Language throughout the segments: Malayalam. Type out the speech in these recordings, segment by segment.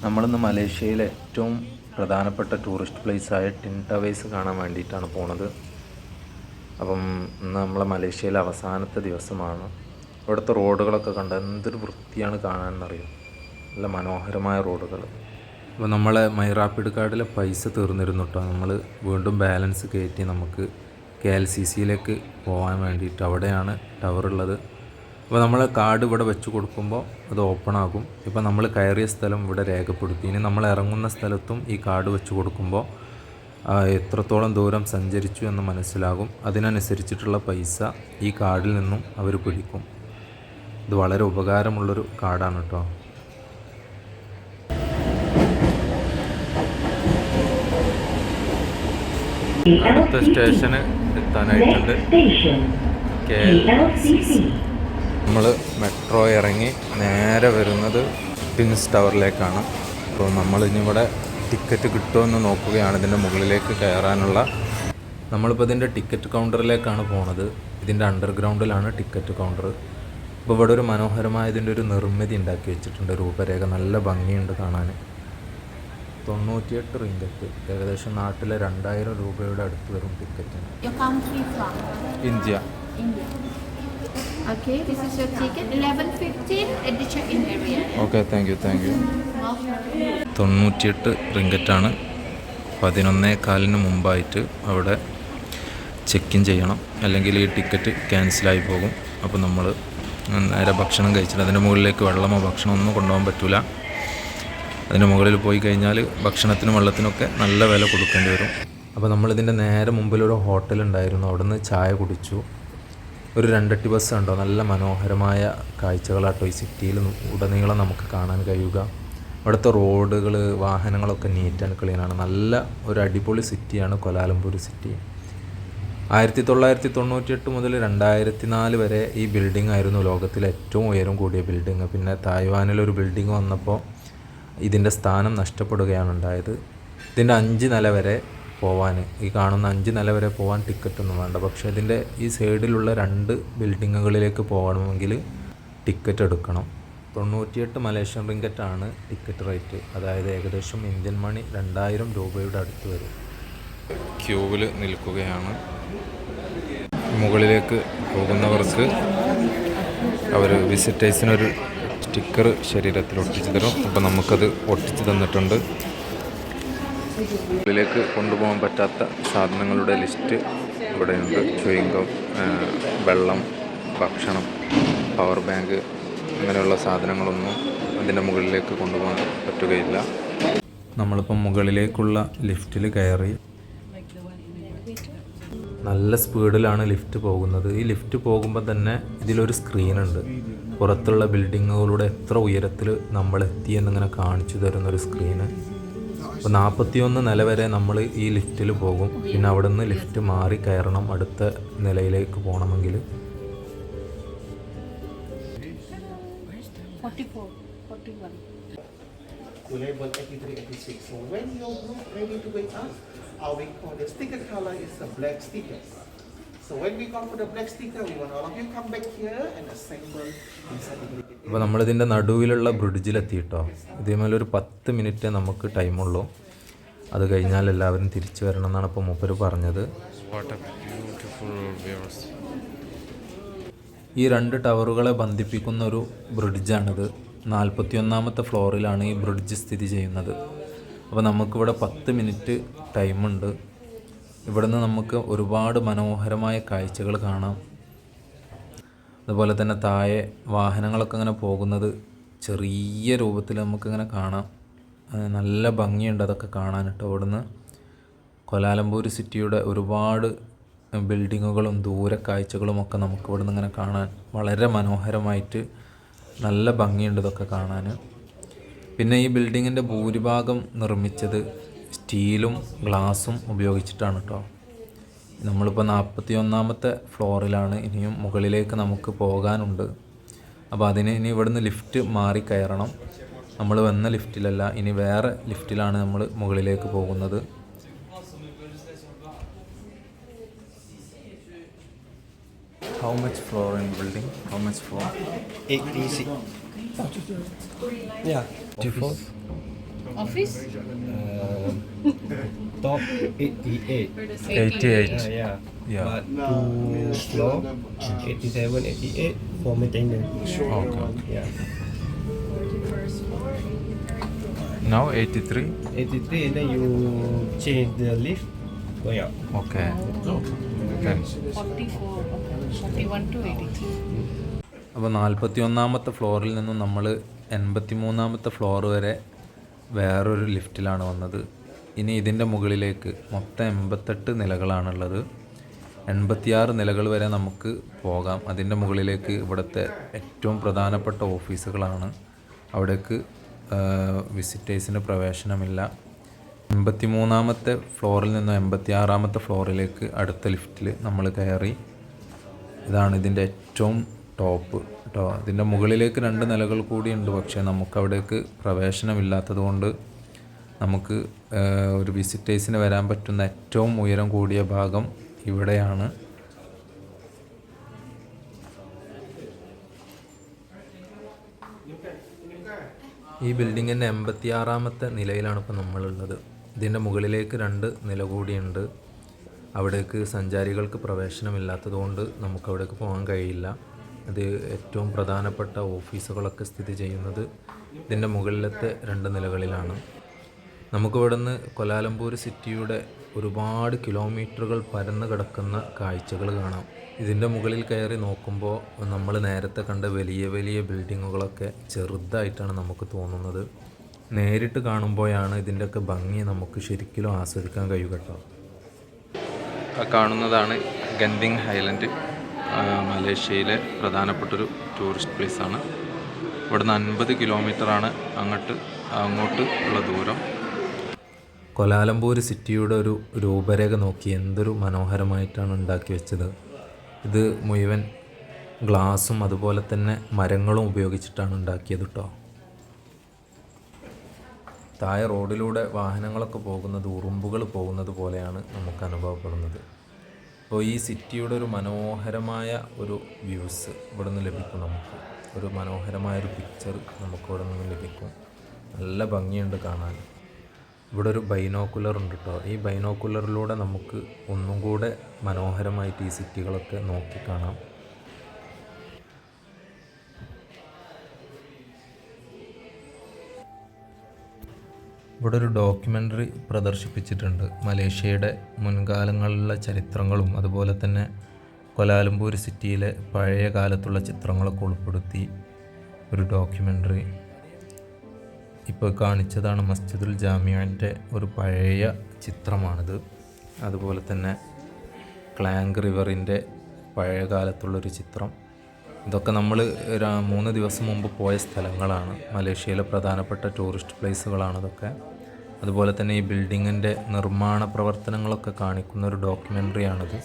നമ്മളിന്ന് മലേഷ്യയിലെ ഏറ്റവും പ്രധാനപ്പെട്ട ടൂറിസ്റ്റ് പ്ലേസായ ടിൻ ടവേഴ്സ് കാണാൻ വേണ്ടിയിട്ടാണ് പോണത്. അപ്പം ഇന്ന് നമ്മളെ മലേഷ്യയിലെ അവസാനത്തെ ദിവസമാണ്. ഇവിടുത്തെ റോഡുകളൊക്കെ കണ്ട എന്തൊരു വൃത്തിയാണ് കാണാനെന്നറിയും. നല്ല മനോഹരമായ റോഡുകൾ. അപ്പോൾ നമ്മളെ മൈറാപ്പിഡ് കാർഡിലെ പൈസ തീർന്നിരുന്നു കേട്ടോ. നമ്മൾ വീണ്ടും ബാലൻസ് കയറ്റി നമുക്ക് KLCCയിലേക്ക് പോകാൻ വേണ്ടിയിട്ട്. അവിടെയാണ് ടവർ ഉള്ളത്. അപ്പോൾ നമ്മൾ കാർഡ് ഇവിടെ വെച്ച് കൊടുക്കുമ്പോൾ അത് ഓപ്പൺ ആകും. ഇപ്പോൾ നമ്മൾ കയറിയ സ്ഥലം ഇവിടെ രേഖപ്പെടുത്തി. ഇനി നമ്മൾ ഇറങ്ങുന്ന സ്ഥലത്തും ഈ കാർഡ് വെച്ച് കൊടുക്കുമ്പോൾ എത്രത്തോളം ദൂരം സഞ്ചരിച്ചു എന്ന് മനസ്സിലാകും. അതിനനുസരിച്ചിട്ടുള്ള പൈസ ഈ കാർഡിൽ നിന്നും അവർ പിടിക്കും. ഇത് വളരെ ഉപകാരമുള്ളൊരു കാർഡാണ് കേട്ടോ. അടുത്ത സ്റ്റേഷന് എത്താനായിട്ടുണ്ട്. നമ്മൾ മെട്രോ ഇറങ്ങി നേരെ വരുന്നത് ടിൻസ് ടവറിലേക്കാണ്. അപ്പോൾ നമ്മളിനിവിടെ ടിക്കറ്റ് കിട്ടുമെന്ന് നോക്കുകയാണ് ഇതിൻ്റെ മുകളിലേക്ക് കയറാനുള്ള. നമ്മളിപ്പോൾ ഇതിൻ്റെ ടിക്കറ്റ് കൗണ്ടറിലേക്കാണ് പോണത്. ഇതിൻ്റെ അണ്ടർഗ്രൗണ്ടിലാണ് ടിക്കറ്റ് കൗണ്ടർ. ഇപ്പോൾ ഇവിടെ ഒരു മനോഹരമായ ഇതിൻ്റെ ഒരു നിർമ്മിതി ഉണ്ടാക്കി വെച്ചിട്ടുണ്ട്. രൂപരേഖ നല്ല ഭംഗിയുണ്ട് കാണാൻ. 98 റിംഗറ്റ്, ഏകദേശം നാട്ടിലെ 2000 രൂപയുടെ അടുത്ത് വരും ടിക്കറ്റിന്. India. Okay, this is your ticket. 11:15 at the check-in area. Okay, thank you. 98 റിംഗറ്റാണ്. 11:15 മുമ്പായിട്ട് അവിടെ ചെക്ക് ഇൻ ചെയ്യണം, അല്ലെങ്കിൽ ഈ ടിക്കറ്റ് ക്യാൻസലായി പോകും. അപ്പോൾ നമ്മൾ നേരെ ഭക്ഷണം കഴിച്ചിട്ട് അതിൻ്റെ മുകളിലേക്ക് വെള്ളമോ ഭക്ഷണമോ ഒന്നും കൊണ്ടുപോകാൻ പറ്റില്ല. അതിൻ്റെ മുകളിൽ പോയി കഴിഞ്ഞാൽ ഭക്ഷണത്തിനും വെള്ളത്തിനൊക്കെ നല്ല വില കൊടുക്കേണ്ടി വരും. അപ്പോൾ നമ്മളിതിൻ്റെ നേരെ മുമ്പിലൊരു ഹോട്ടലുണ്ടായിരുന്നു. അവിടെ നിന്ന് ചായ കുടിച്ചു. ഒരു 2 ബസ് ഉണ്ടോ, നല്ല മനോഹരമായ കാഴ്ചകളാട്ടോ ഈ സിറ്റിയിൽ ഉടനീളം നമുക്ക് കാണാൻ കഴിയുക. അവിടുത്തെ റോഡുകൾ, വാഹനങ്ങളൊക്കെ നീറ്റ് ആൻഡ് ക്ലീനാണ്. നല്ല ഒരു അടിപൊളി സിറ്റിയാണ് കൊലാലംപൂർ സിറ്റി. 1998 മുതൽ 2004 വരെ ഈ ബിൽഡിംഗ് ആയിരുന്നു ലോകത്തിലെ ഏറ്റവും ഉയരം കൂടിയ ബിൽഡിങ്. പിന്നെ തായ്വാനിലൊരു ബിൽഡിംഗ് വന്നപ്പോൾ ഇതിൻ്റെ സ്ഥാനം നഷ്ടപ്പെടുകയാണ് ഉണ്ടായത്. ഇതിൻ്റെ 5 നില വരെ പോവാൻ, ഈ കാണുന്ന 5 നില വരെ പോകാൻ ടിക്കറ്റൊന്നും വേണ്ട. പക്ഷേ ഇതിൻ്റെ ഈ സൈഡിലുള്ള 2 ബിൽഡിങ്ങുകളിലേക്ക് പോകണമെങ്കിൽ ടിക്കറ്റ് എടുക്കണം. 98 മലേഷ്യൻ റിംഗറ്റാണ് ടിക്കറ്റ് റേറ്റ്. അതായത് ഏകദേശം ഇന്ത്യൻ മണി 2000 രൂപയുടെ അടുത്ത് വരും. ക്യൂവിൽ നിൽക്കുകയാണ്. മുകളിലേക്ക് പോകുന്നവർക്ക് അവർ വിസിറ്റേഴ്സിനൊരു സ്റ്റിക്കർ ശരീരത്തിൽ ഒട്ടിച്ച് തരും. അപ്പോൾ നമുക്കത് ഒട്ടിച്ച് തന്നിട്ടുണ്ട്. ഉള്ളിലേക്ക് കൊണ്ടുപോകാൻ പറ്റാത്ത സാധനങ്ങളുടെ ലിസ്റ്റ് ഇവിടെയുണ്ട്. ചുയിങ്കം, വെള്ളം, ഭക്ഷണം, പവർ ബാങ്ക്, അങ്ങനെയുള്ള സാധനങ്ങളൊന്നും അതിൻ്റെ മുകളിലേക്ക് കൊണ്ടുപോകാൻ പറ്റുകയില്ല. നമ്മളിപ്പം മുകളിലേക്കുള്ള ലിഫ്റ്റിൽ കയറി. നല്ല സ്പീഡിലാണ് ലിഫ്റ്റ് പോകുന്നത്. ഈ ലിഫ്റ്റ് പോകുമ്പോൾ തന്നെ ഇതിലൊരു സ്ക്രീനുണ്ട്. പുറത്തുള്ള ബിൽഡിങ്ങുകളുടെ എത്ര ഉയരത്തിൽ നമ്മൾ എത്തിയെന്നിങ്ങനെ കാണിച്ചു തരുന്നൊരു സ്ക്രീന്. അപ്പോൾ 41 നില വരെ നമ്മൾ ഈ ലിഫ്റ്റിൽ പോകും. പിന്നെ അവിടെ നിന്ന് ലിഫ്റ്റ് മാറി കയറണം അടുത്ത നിലയിലേക്ക് പോകണമെങ്കിൽ. 44, 41. Level 83, 86. So when your group ready to wake up, we call the sticker color is a black sticker. So when we come for the black sticker, we want all of you come back here and assemble inside the ticket. അപ്പോൾ നമ്മളിതിൻ്റെ നടുവിലുള്ള ബ്രിഡ്ജിലെത്തിയിട്ടോ. ഇതേമാതിരി ഒരു 10 മിനിറ്റ് നമുക്ക് ടൈമുള്ളൂ. അത് കഴിഞ്ഞാൽ എല്ലാവരും തിരിച്ചു വരണം എന്നാണ് ഇപ്പോൾ മൂപ്പര് പറഞ്ഞത്. ഈ 2 ടവറുകളെ ബന്ധിപ്പിക്കുന്ന ഒരു ബ്രിഡ്ജാണിത്. 41ാമത്തെ ഫ്ലോറിലാണ് ഈ ബ്രിഡ്ജ് സ്ഥിതി ചെയ്യുന്നത്. അപ്പോൾ നമുക്കിവിടെ 10 മിനിറ്റ് ടൈമുണ്ട്. ഇവിടുന്ന് നമുക്ക് ഒരുപാട് മനോഹരമായ കാഴ്ചകൾ കാണാം. അതുപോലെ തന്നെ താഴെ വാഹനങ്ങളൊക്കെ ഇങ്ങനെ പോകുന്നത് ചെറിയ രൂപത്തിൽ നമുക്കിങ്ങനെ കാണാം. നല്ല ഭംഗിയുണ്ട് അതൊക്കെ കാണാനിട്ട്. ഇവിടുന്ന് കൊലാലംപൂർ സിറ്റിയുടെ ഒരുപാട് ബിൽഡിങ്ങുകളും ദൂര കാഴ്ചകളും ഒക്കെ നമുക്ക് ഇവിടുന്ന് ഇങ്ങനെ കാണാൻ വളരെ മനോഹരമായിട്ട് നല്ല ഭംഗിയുണ്ട് ഇതൊക്കെ കാണാൻ. പിന്നെ ഈ ബിൽഡിങ്ങിൻ്റെ ഭൂരിഭാഗം നിർമ്മിച്ചത് സ്റ്റീലും ഗ്ലാസും ഉപയോഗിച്ചിട്ടാണ് കേട്ടോ. നമ്മളിപ്പോൾ 41ാമത്തെ ഫ്ലോറിലാണ്. ഇനിയും മുകളിലേക്ക് നമുക്ക് പോകാനുണ്ട്. അപ്പോൾ അതിന് ഇനി ഇവിടുന്ന് ലിഫ്റ്റ് മാറി കയറണം. നമ്മൾ വന്ന ലിഫ്റ്റിലല്ല, ഇനി വേറെ ലിഫ്റ്റിലാണ് നമ്മൾ മുകളിലേക്ക് പോകുന്നത്. How much floor in building? How much floor? 86. Yeah. 84. Office? Top 88. 88. Yeah. Yeah. But two floor, 87, 88 for maintenance. Okay. Yeah. Now 83. 83 and then you change the lift, going up. Okay. Okay. 44, 41 to 83. അപ്പോൾ 41-ാമത്തെ ഫ്ലോറിൽ നിന്നും നമ്മൾ 83-ാമത്തെ ഫ്ലോർ വരെ വേറൊരു ലിഫ്റ്റിലാണ് വന്നത്. ഇനി ഇതിൻ്റെ മുകളിലേക്ക് മൊത്തം 88 നിലകളാണുള്ളത്. 86 നിലകൾ വരെ നമുക്ക് പോകാം. അതിൻ്റെ മുകളിലേക്ക് ഇവിടുത്തെ ഏറ്റവും പ്രധാനപ്പെട്ട ഓഫീസുകളാണ്. അവിടേക്ക് വിസിറ്റേഴ്സിന് പ്രവേശനമില്ല. 83-ാമത്തെ ഫ്ലോറിൽ നിന്നും 86-ാമത്തെ ഫ്ലോറിലേക്ക് അടുത്ത ലിഫ്റ്റിൽ നമ്മൾ കയറി. ഇതാണ് ഇതിൻ്റെ ഏറ്റവും ടോപ്പ് കേട്ടോ. ഇതിൻ്റെ മുകളിലേക്ക് 2 നിലകൾ കൂടിയുണ്ട്, പക്ഷേ നമുക്കവിടേക്ക് പ്രവേശനമില്ലാത്തത് കൊണ്ട് നമുക്ക് ഒരു വിസിറ്റേഴ്സിന് വരാൻ പറ്റുന്ന ഏറ്റവും ഉയരം കൂടിയ ഭാഗം ഇവിടെയാണ്. ഈ ബിൽഡിങ്ങിൻ്റെ 86-ാമത്തെ നിലയിലാണ് ഇപ്പോൾ നമ്മളുള്ളത്. ഇതിൻ്റെ മുകളിലേക്ക് 2 നില കൂടിയുണ്ട്. അവിടേക്ക് സഞ്ചാരികൾക്ക് പ്രവേശനമില്ലാത്തതുകൊണ്ട് നമുക്കവിടേക്ക് പോകാൻ കഴിയില്ല. അത് ഏറ്റവും പ്രധാനപ്പെട്ട ഓഫീസുകളൊക്കെ സ്ഥിതി ചെയ്യുന്നത് ഇതിൻ്റെ മുകളിലത്തെ 2 നിലകളിലാണ്. നമുക്കിവിടെ നിന്ന് കൊലാലംപൂർ സിറ്റിയുടെ ഒരുപാട് കിലോമീറ്ററുകൾ പരന്ന് കിടക്കുന്ന കാഴ്ചകൾ കാണാം. ഇതിൻ്റെ മുകളിൽ കയറി നോക്കുമ്പോൾ നമ്മൾ നേരത്തെ കണ്ട വലിയ വലിയ ബിൽഡിങ്ങുകളൊക്കെ ചെറുതായിട്ടാണ് നമുക്ക് തോന്നുന്നത്. നേരിട്ട് കാണുമ്പോഴാണ് ഇതിൻ്റെയൊക്കെ ഭംഗി നമുക്ക് ശരിക്കും ആസ്വദിക്കാൻ കഴിയുക കേട്ടോ. കാണുന്നതാണ് ഗന്തിങ് ഹൈലൻഡ്, മലേഷ്യയിലെ പ്രധാനപ്പെട്ടൊരു ടൂറിസ്റ്റ് പ്ലേസാണ്. ഇവിടുന്ന് 50 കിലോമീറ്ററാണ് അങ്ങോട്ട് ഉള്ള ദൂരം. കൊലാലംപൂർ സിറ്റിയുടെ ഒരു രൂപരേഖ നോക്കി എന്തൊരു മനോഹരമായിട്ടാണ് ഉണ്ടാക്കി വെച്ചത്. ഇത് മുഴുവൻ ഗ്ലാസും അതുപോലെ തന്നെ മരങ്ങളും ഉപയോഗിച്ചിട്ടാണ് ഉണ്ടാക്കിയത് കേട്ടോ. താഴെ റോഡിലൂടെ വാഹനങ്ങളൊക്കെ പോകുന്നത് ഉറുമ്പുകൾ പോകുന്നത് പോലെയാണ് നമുക്ക് അനുഭവപ്പെടുന്നത്. അപ്പോൾ ഈ സിറ്റിയുടെ ഒരു മനോഹരമായ ഒരു വ്യൂസ് ഇവിടെ നിന്ന് ലഭിക്കും. നമുക്ക് ഒരു മനോഹരമായൊരു പിക്ചർ നമുക്ക് ഇവിടെ നിന്ന് ലഭിക്കും. നല്ല ഭംഗിയുണ്ട് കാണാൻ. ഇവിടെ ഒരു ബൈനോക്കുലർ ഉണ്ട് കേട്ടോ. ഈ ബൈനോക്കുലറിലൂടെ നമുക്ക് ഒന്നും കൂടെ മനോഹരമായിട്ട് ഈ സിറ്റികളൊക്കെ നോക്കിക്കാണാം. ഇവിടെ ഒരു ഡോക്യുമെൻ്ററി പ്രദർശിപ്പിച്ചിട്ടുണ്ട്. മലേഷ്യയുടെ മുൻകാലങ്ങളിലുള്ള ചരിത്രങ്ങളും അതുപോലെ തന്നെ കൊലാലംപൂർ സിറ്റിയിലെ പഴയ കാലത്തുള്ള ചിത്രങ്ങളൊക്കെ ഉൾപ്പെടുത്തി ഒരു ഡോക്യുമെൻ്ററി. ഇപ്പോൾ കാണിച്ചതാണ് മസ്ജിദുൽ ജാമിയൻ്റെ ഒരു പഴയ ചിത്രമാണിത്. അതുപോലെ തന്നെ ക്ലാങ് റിവറിൻ്റെ പഴയ കാലത്തുള്ളൊരു ചിത്രം. ഇതൊക്കെ നമ്മൾ 3 ദിവസം മുമ്പ് പോയ സ്ഥലങ്ങളാണ്. മലേഷ്യയിലെ പ്രധാനപ്പെട്ട ടൂറിസ്റ്റ് പ്ലേസുകളാണ് ഇതൊക്കെ. അതുപോലെ തന്നെ ഈ ബിൽഡിങ്ങിൻ്റെ നിർമ്മാണ പ്രവർത്തനങ്ങളൊക്കെ കാണിക്കുന്ന ഒരു ഡോക്യുമെൻ്ററിയാണിത്.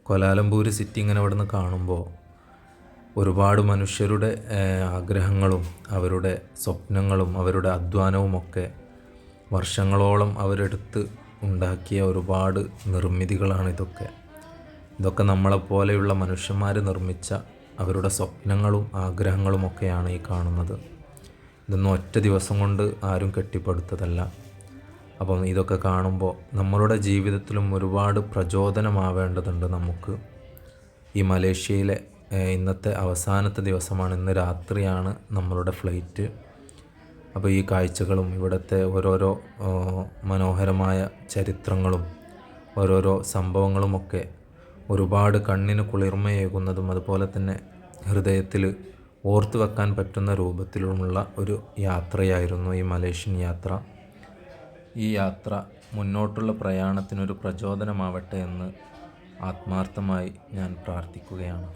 കൊലാലംപൂർ സിറ്റി ഇങ്ങനെ ഇവിടെ നിന്ന് കാണുമ്പോൾ ഒരുപാട് മനുഷ്യരുടെ ആഗ്രഹങ്ങളും അവരുടെ സ്വപ്നങ്ങളും അവരുടെ അധ്വാനവുമൊക്കെ വർഷങ്ങളോളം അവരെടുത്ത് ഉണ്ടാക്കിയ ഒരുപാട് നിർമ്മിതികളാണ് ഇതൊക്കെ. ഇതൊക്കെ നമ്മളെപ്പോലെയുള്ള മനുഷ്യന്മാർ നിർമ്മിച്ച അവരുടെ സ്വപ്നങ്ങളും ആഗ്രഹങ്ങളുമൊക്കെയാണ് ഈ കാണുന്നത്. ഇതൊന്നും ഒറ്റ ദിവസം കൊണ്ട് ആരും കെട്ടിപ്പടുത്തതല്ല. അപ്പം ഇതൊക്കെ കാണുമ്പോൾ നമ്മളുടെ ജീവിതത്തിലും ഒരുപാട് പ്രചോദനമാവേണ്ടതുണ്ട് നമുക്ക്. ഈ മലേഷ്യയിലെ ഇന്നത്തെ അവസാനത്തെ ദിവസമാണ്. ഇന്ന് രാത്രിയാണ് നമ്മളുടെ ഫ്ലൈറ്റ്. അപ്പോൾ ഈ കാഴ്ചകളും ഇവിടുത്തെ ഓരോരോ മനോഹരമായ ചരിത്രങ്ങളും ഓരോരോ സംഭവങ്ങളുമൊക്കെ ഒരുപാട് കണ്ണിന് കുളിർമയേകുന്നതും അതുപോലെ തന്നെ ഹൃദയത്തിൽ ഓർത്തു വെക്കാൻ പറ്റുന്ന രൂപത്തിലുമുള്ള ഒരു യാത്രയായിരുന്നു ഈ മലേഷ്യൻ യാത്ര. ഈ യാത്ര മുന്നോട്ടുള്ള പ്രയാണത്തിനൊരു പ്രചോദനമാവട്ടെ എന്ന് ആത്മാർത്ഥമായി ഞാൻ പ്രാർത്ഥിക്കുകയാണ്.